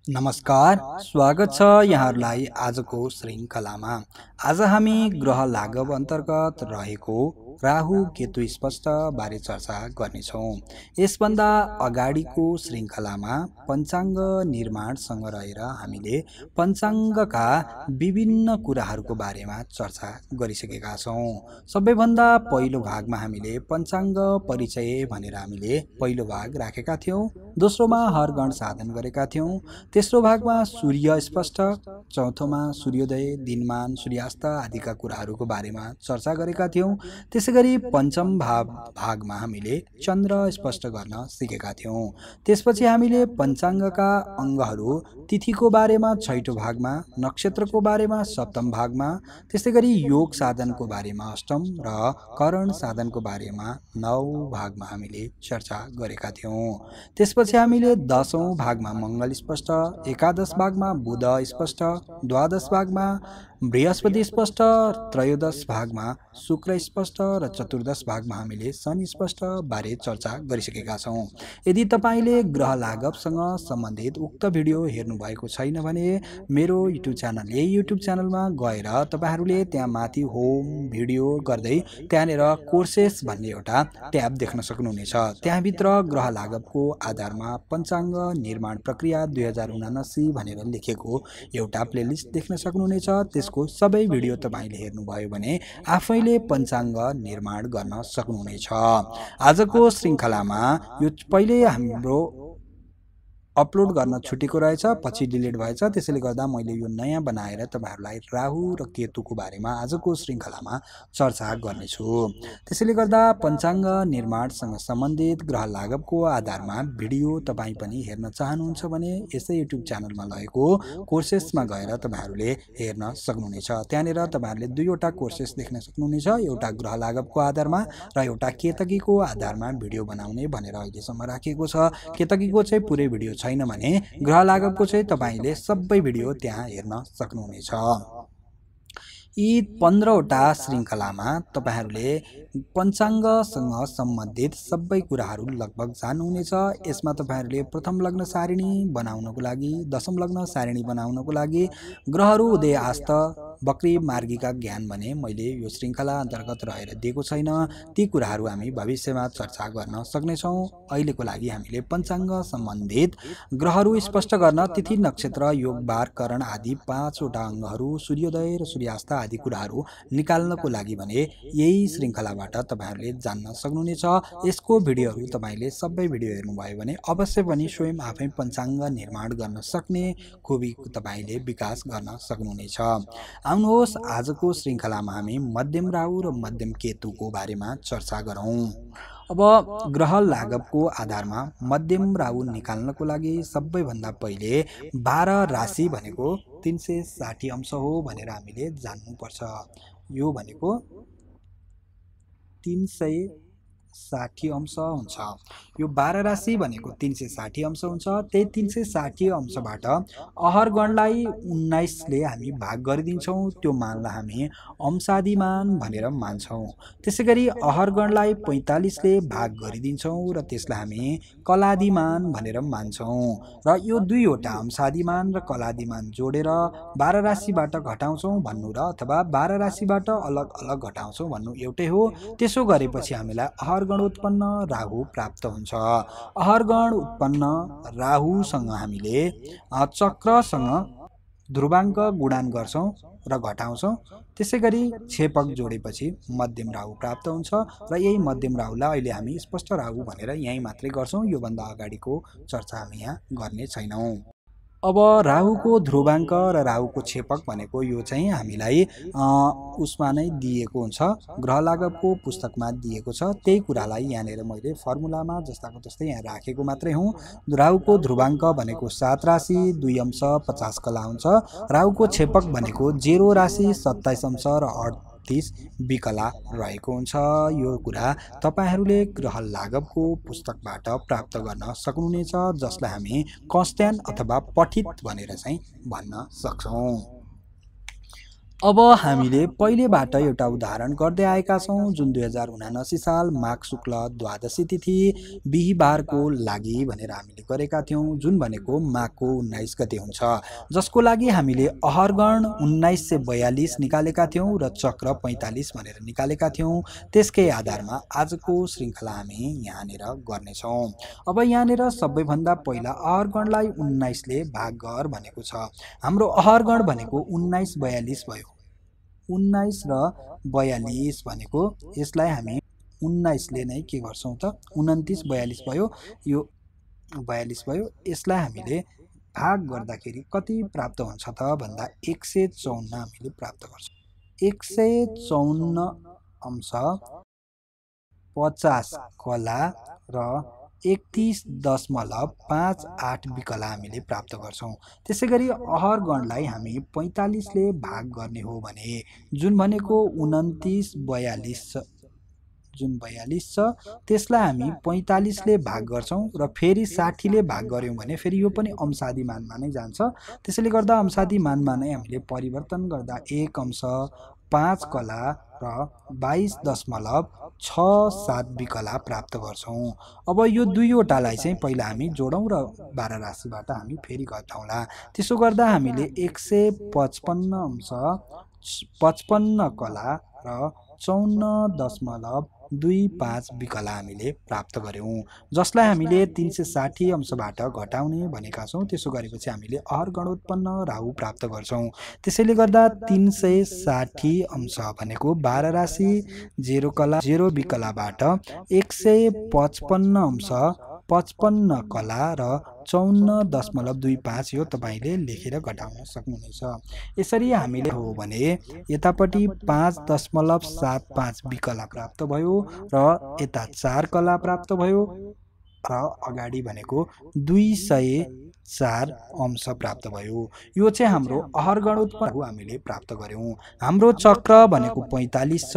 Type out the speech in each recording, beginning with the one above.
नमस्कार, स्वागत छ यहाँहरूलाई आजको श्रृङ्खलामा। आज हामी ग्रह लाघव अन्तर्गत रहेको राहु केतु स्पष्ट बारे चर्चा गर्नेछौँ। यसभन्दा अगाडिको श्रृङ्खलामा पञ्चाङ्ग निर्माणसँग रहेर हामीले पञ्चाङ्गका विभिन्न कुराहरूको बारेमा चर्चा गरिसकेका छौँ। सबैभन्दा पहिलो भागमा हामीले पञ्चाङ्ग परिचय भनेर हामीले पहिलो भाग राखेका थियौँ। दोस्रोमा हरगण साधन गरेका थियौँ। तेस्रो भागमा सूर्य स्पष्ट, चौथोमा सूर्योदय, दिनमान, सूर्यास्त आदिका कुराहरूको बारेमा चर्चा गरेका थियौँ। त्यसैगरी पञ्चम भागमा हामीले चन्द्र स्पष्ट गर्न सिकेका थियौँ। त्यसपछि हामीले पञ्चाङ्गका अङ्गहरू तिथिको बारेमा छैटौँ भागमा, नक्षत्रको बारेमा सप्तम भागमा, त्यसैगरी योग साधनको बारेमा अष्टम र करण साधनको बारेमा नौ भागमा हामीले चर्चा गरेका थियौँ। त्यसपछि हामीले 10औं भागमा मङ्गल स्पष्ट, एकादश भागमा बुध स्पष्ट, द्वादश भागमा बृहस्पति स्पष्ट, त्रयोदश भागमा शुक्र स्पष्ट र चतुर्दश भागमा हामीले शनि स्पष्ट बारे चर्चा गरिसकेका छौँ। यदि तपाईँले ग्रह लाघवसँग सम्बन्धित उक्त भिडियो हेर्नुभएको छैन भने मेरो युट्युब च्यानल, यही युट्युब च्यानलमा गएर तपाईँहरूले त्यहाँ माथि होम भिडियो गर्दै त्यहाँनिर कोर्सेस भन्ने एउटा ट्याब देख्न सक्नुहुनेछ। त्यहाँभित्र ग्रह लाघवको आधारमा पञ्चाङ्ग निर्माण प्रक्रिया 2079 भनेर लेखेको एउटा प्लेलिस्ट देख्न सक्नुहुनेछ। त्यसको सबै भिडियो तपाईँले हेर्नुभयो भने आफैले पञ्चाङ्ग निर्माण गर्न सक्नुहुनेछ। आजको श्रृङ्खलामा यो पहिले हाम्रो अपलोड गर्न छुटेको रहेछ, पछि डिलिट भएछ। त्यसैले गर्दा मैले यो नयाँ बनाएर तपाईँहरूलाई राहु र केतुको बारेमा आजको श्रृङ्खलामा चर्चा गर्नेछु। त्यसैले गर्दा पञ्चाङ्ग निर्माणसँग सम्बन्धित ग्रह लाघवको आधारमा भिडियो तपाईँ पनि हेर्न चाहनुहुन्छ भने यसै युट्युब च्यानलमा रहेको कोर्सेसमा गएर तपाईँहरूले हेर्न सक्नुहुनेछ। त्यहाँनिर तपाईँहरूले दुईवटा कोर्सेस देख्न सक्नुहुनेछ, एउटा ग्रह लाघवको आधारमा र एउटा केतकीको आधारमा भिडियो बनाउने भनेर अहिलेसम्म राखिएको छ। केतकीको चाहिँ पुरै भिडियो छैन भने ग्रह लाघवको चाहिँ तपाईँले सबै भिडियो त्यहाँ हेर्न सक्नुहुनेछ। यी 15वटा श्रृङ्खलामा तपाईँहरूले पञ्चाङ्गसँग सम्बन्धित सबै कुराहरू लगभग जान्नुहुनेछ। यसमा तपाईँहरूले प्रथम लग्न सारिणी बनाउनको लागि, दशम लग्न सारिणी बनाउनको लागि, ग्रहहरू उदय आस्त बक्री मार्गीका ज्ञान भने मैले यो श्रृङ्खला अन्तर्गत रहेर दिएको छैन। ती कुराहरू हामी भविष्यमा चर्चा गर्न सक्नेछौँ। अहिलेको लागि हामीले पञ्चाङ्ग सम्बन्धित ग्रहहरू स्पष्ट गर्न तिथि, नक्षत्र, योग, बार, करण आदि 5वटा अङ्गहरू, सूर्योदय र सूर्यास्त आदि कुराहरू निकाल्नको लागि भने यही श्रृङ्खलाबाट तपाईँहरूले जान्न सक्नुहुनेछ। यसको भिडियोहरू तपाईँले सबै भिडियो हेर्नुभयो भने अवश्य पनि स्वयं आफै पञ्चाङ्ग निर्माण गर्न सक्ने खुबी तपाईँले विकास गर्न सक्नुहुनेछ। आउनुहोस् आजको श्रृङ्खलामा हामी मध्यम राहु र मध्यम केतुको बारेमा चर्चा गरौँ। अब ग्रह लाघवको आधारमा मध्यम राहु निकाल्नको लागि सबैभन्दा पहिले 12 राशि भनेको 360 अंश हो भनेर हामीले जान्नुपर्छ। यो भनेको 360 अंश हुन्छ। यो 12 राशि भनेको 360 अंश हुन्छ। त्यही 360 अंशबाट अहरगणलाई 19ले हामी भाग गरिदिन्छौँ। त्यो मानलाई हामी अंशादिमान भनेर मान्छौँ। त्यसैगरी अहरगणलाई 45ले भाग गरिदिन्छौँ र त्यसलाई हामी कलादिमान भनेर मान्छौँ। र यो दुईवटा अंशादिमान र कलादिमान जोडेर 12 राशिबाट घटाउँछौँ भन्नु र अथवा 12 राशिबाट अलग अलग घटाउँछौँ भन्नु एउटै हो। त्यसो गरेपछि हामीलाई अहरगण उत्पन्न राहु प्राप्त हुन्छ। अहरगण उत्पन्न राहुसँग हामीले चक्रसँग ध्रुवाङ्क गुणान गर्छौँ र घटाउँछौँ। त्यसैगरी छेपक जोडेपछि मध्यम राहु प्राप्त हुन्छ र यही मध्यम राहुलाई अहिले हामी स्पष्ट राहु भनेर यहीँ मात्रै गर्छौँ। योभन्दा अगाडिको चर्चा हामी यहाँ गर्ने छैनौँ। अब राहुको ध्रुवाङ्क र राहुको छेपक भनेको यो चाहिँ हामीलाई उसमा नै दिएको हुन्छ, ग्रह लाघवको पुस्तकमा दिएको छ। त्यही कुरालाई यहाँनिर मैले फर्मुलामा जस्ताको तस्तै यहाँ राखेको मात्रै हुँ। राहुको ध्रुवाङ्क भनेको 7 राशि 2 अंश 50 कला हुन्छ। राहुको छेपक भनेको 0 राशि 27 अंश र 38 विकला रहेको हुन्छ। यो कुरा तपाईहरूले ग्रह लाघवको पुस्तकबाट प्राप्त गर्न सक्नुहुनेछ, जसलाई हामी कन्स्ट्यान्ट अथवा पठित भनेर चाहिँ भन्न सक्छौँ। अब हामीले पहिलेबाट एउटा उदाहरण गर्दै आएका छौँ जुन 2079 साल माघ शुक्ल द्वादशी तिथि बिहिबारको लागि भनेर हामीले गरेका थियौँ, जुन भनेको माघको 19 गते हुन्छ, जसको लागि हामीले अहरगण 1942 निकालेका थियौँ र चक्र 45 भनेर निकालेका थियौँ। त्यसकै आधारमा आजको श्रृङ्खला हामी यहाँनिर गर्नेछौँ। अब यहाँनिर सबैभन्दा पहिला अहरगणलाई 19 ले भाग गर भनेको छ। हाम्रो अहरगण भनेको 1942 भयो। 19 र 42 भनेको यसलाई हामी 19 ले नै के गर्छौँ त 29 42 भयो, यो 42 भयो। यसलाई हामीले भाग गर्दाखेरि कति प्राप्त हुन्छ त भन्दा 154 हामीले प्राप्त गर्छौँ। 154 अंश 50 कला र 31.58 विकला हामीले प्राप्त गर्छौँ। त्यसै गरी अहरगणलाई हामी 45 ले भाग गर्ने हो भने जुन भनेको 29 42 जुन 42 छ त्यसलाई हामी 45 ले भाग गर्छौँ र फेरि 60 ले भाग गऱ्यौँ भने फेरि यो पनि अंशादी मानमा नै जान्छ। त्यसैले गर्दा अंशादी मानमा नै हामीले परिवर्तन गर्दा 1 अंश 5 कला र 22.67 विकला प्राप्त गर्छौँ। अब यो दुईवटालाई चाहिँ पहिला हामी जोडौँ र 12 राशिबाट हामी फेरि घटाउँला। त्यसो गर्दा हामीले 155 अंश 55 कला र 54.25 विकला हामीले प्राप्त गऱ्यौँ, जसलाई हामीले 360 अंशबाट घटाउने भनेका छौँ। त्यसो गरेपछि हामीले अहरगणोत्पन्न राहु प्राप्त गर्छौँ। त्यसैले गर्दा 360 अंश भनेको 12 राशि 0 कला 0 विकलाबाट 155 अंश 55 कला र 54.25 यो तपाईँले लेखेर घटाउन सक्नुहुनेछ। यसरी हामीले हो भने यतापट्टि 5.75 विकला प्राप्त भयो र यता 4 कला प्राप्त भयो र अगाडि भनेको 204 अंश प्राप्त भयो। यो चाहिँ हाम्रो अहरगणोत्पन्न हामीले प्राप्त गर्यौँ। हाम्रो चक्र भनेको 45 छ।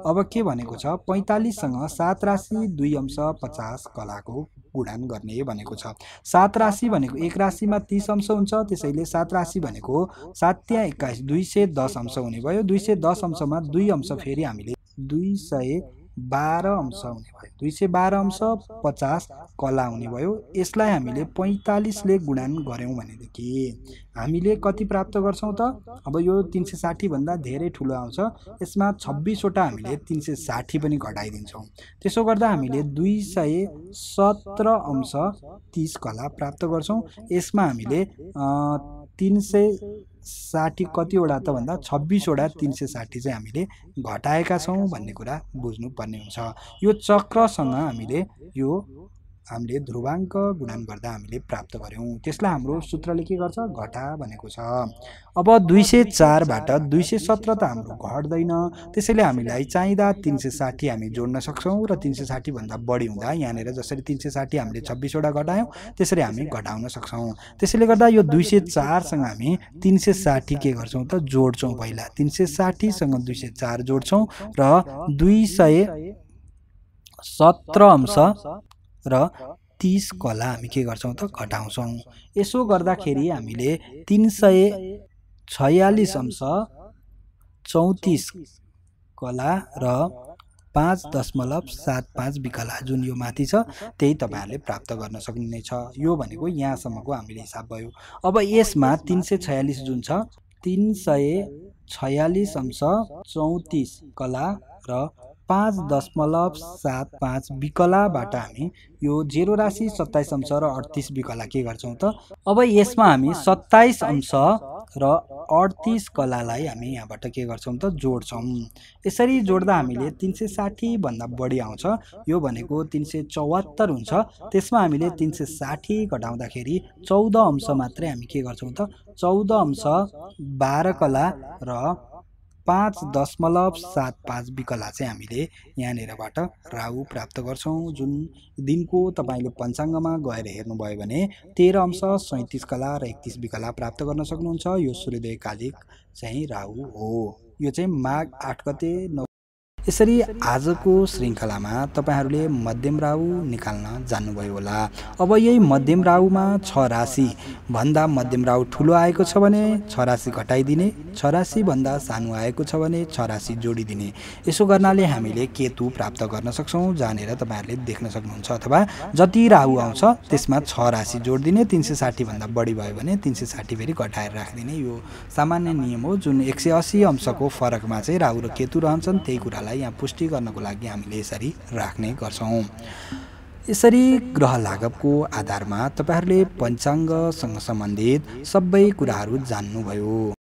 अब के भनेको छ 45 सँग 7 राशि 2 अंश 50 कलाको गुणन गर्ने भनेको छ। 7 राशि भनेको एक राशिमा 30 अंश हुन्छ, त्यसैले 7 राशि भनेको 7 त्यहाँ 21 210 अंश हुने भयो। 210 अंशमा 2 अंश फेरि हामीले 212 अंश हुने भयो। 212 अंश 50 कला हुने भयो। यसलाई हामीले 45 ले गुणन गऱ्यौँ भनेदेखि हामीले कति प्राप्त गर्छौँ त? अब यो 360 भन्दा धेरै ठुलो आउँछ। यसमा 26 वटा हामीले 360 पनि घटाइदिन्छौँ। त्यसो गर्दा हामीले 217 अंश 30 कला प्राप्त गर्छौँ। यसमा हामीले 360 कतिवटा त भन्दा 26 वटा 360 चाहिँ हामीले घटाएका छौँ भन्ने कुरा बुझ्नुपर्ने हुन्छ। यो चक्रसँग हामीले ध्रुवाङ्क गुणन गर्दा हामीले प्राप्त गर्यौँ। त्यसलाई हाम्रो सूत्रले के गर्छ घटा भनेको छ। अब 204 बाट 217 त हाम्रो घट्दैन, त्यसैले हामीलाई चाहिँदा 360 हामी जोड्न सक्छौँ र 360 भन्दा बढी हुँदा यहाँनिर जसरी 360 हामीले 26 वटा घटायौँ त्यसरी हामी घटाउन सक्छौँ। त्यसैले गर्दा यो 204 सँग हामी 360 के गर्छौँ त जोड्छौँ। पहिला 360 सँग 204 जोड्छौँ र 217 अंश र 30 कला हामी के गर्छौँ त घटाउँछौँ। यसो गर्दाखेरि हामीले 346 अंश 34 कला र 5.75 विकला जुन यो माथि छ त्यही तपाईँहरूले प्राप्त गर्न सक्नुहुनेछ। यो भनेको यहाँसम्मको हामीले हिसाब भयो। अब यसमा 346 जुन छ 346 अंश 34 कला र 5.75 विकलाबाट हामी यो 0 राशि 27 अंश र 38 विकला के गर्छौँ त? अब यसमा हामी 27 अंश र 38 कलालाई हामी यहाँबाट के गर्छौँ त जोड्छौँ। यसरी जोड्दा हामीले 360 भन्दा बढी आउँछ। यो भनेको 374 हुन्छ। त्यसमा हामीले 360 घटाउँदाखेरि 14 अंश मात्रै हामी के गर्छौँ त 14 अंश 12 कला र 5.75 विकला चाहिँ हामीले यहाँनिरबाट राहु प्राप्त गर्छौँ। जुन दिनको तपाईँले पञ्चाङ्गमा गएर हेर्नुभयो भने 13 अंश 37 कला र 31 विकला प्राप्त गर्न सक्नुहुन्छ। यो सूर्योदय कालिक चाहिँ राहु हो। यो चाहिँ माघ 8 गते यसरी आजको श्रृङ्खलामा तपाईँहरूले मध्यम राहु निकाल्न जान्नुभयो होला। अब यही मध्यम राहुमा 6 राशि भन्दा मध्यम राहु ठुलो आएको छ भने 6 राशि घटाइदिने, 6 राशि भन्दा सानो आएको छ भने 6 राशि जोडिदिने। यसो गर्नाले हामीले केतु प्राप्त गर्न सक्छौँ, जानेर तपाईँहरूले देख्न सक्नुहुन्छ। अथवा जति राहु आउँछ त्यसमा 6 राशि जोडिदिने, 360 भन्दा बढी भयो भने 360 फेरि घटाएर राखिदिने। यो सामान्य नियम हो, जुन 180 अंशको फरकमा चाहिँ राहु र केतु रहन्छन्। त्यही कुरालाई यहाँ पुष्टि गर्नको लागि हामीले यसरी राख्ने गर्छौँ। यसरी ग्रह लाघवको आधारमा तपाईहरूले पञ्चाङ्गसँग सम्बन्धित सबै कुराहरू जान्नुभयो।